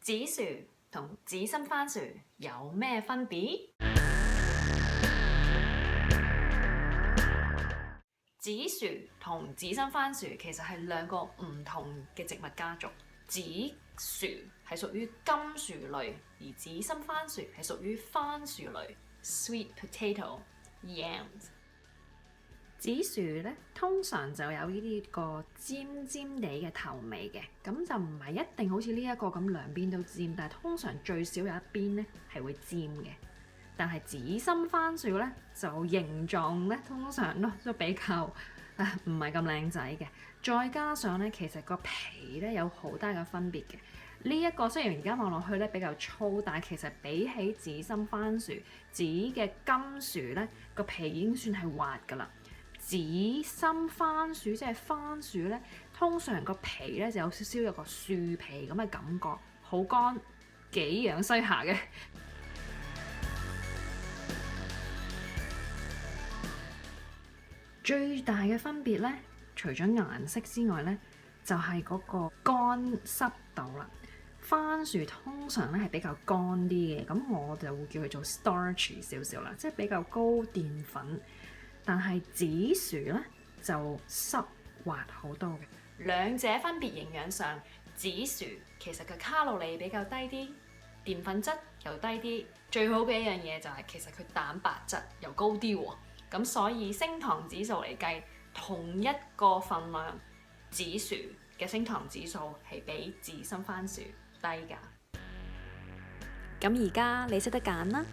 紫薯同紫心番薯有咩分別？紫薯同紫心番薯其實係兩個唔同嘅植物家族。紫薯係屬於甘薯類，而紫心番薯係屬於番薯類 （sweet potato, yams）。紫薯咧通常就有呢啲個尖尖地嘅頭尾嘅，咁就唔係一定好似呢一個咁兩邊都尖，但係通常最少有一邊咧係會尖嘅。但係紫心番薯咧就形狀咧通常都比較唔係咁靚仔嘅，再加上咧其實個皮咧有好大嘅分別嘅。呢一個雖然而家望落去咧比較粗，但係其實比起紫心番薯，紫嘅甘薯咧個皮已經算係滑㗎啦。紫心番薯即係番薯咧，通常個皮咧就有少少有個樹皮咁嘅感覺，好乾，幾樣西下嘅。最大嘅分別咧，除咗顏色之外咧，就係嗰個乾濕度啦。番薯通常咧係比較乾啲嘅，咁我就會叫佢做 starchy 少少啦，即係比較高澱粉。但係紫薯咧就濕滑好多嘅。兩者分別營養上，紫薯其實嘅卡路里比較低啲，澱粉質又低啲。最好嘅一樣嘢就係其實佢蛋白質又高啲喎。咁所以升糖指數嚟計，同一個份量，紫薯嘅升糖指數係比紫心番薯低㗎。咁而家你識得揀啦。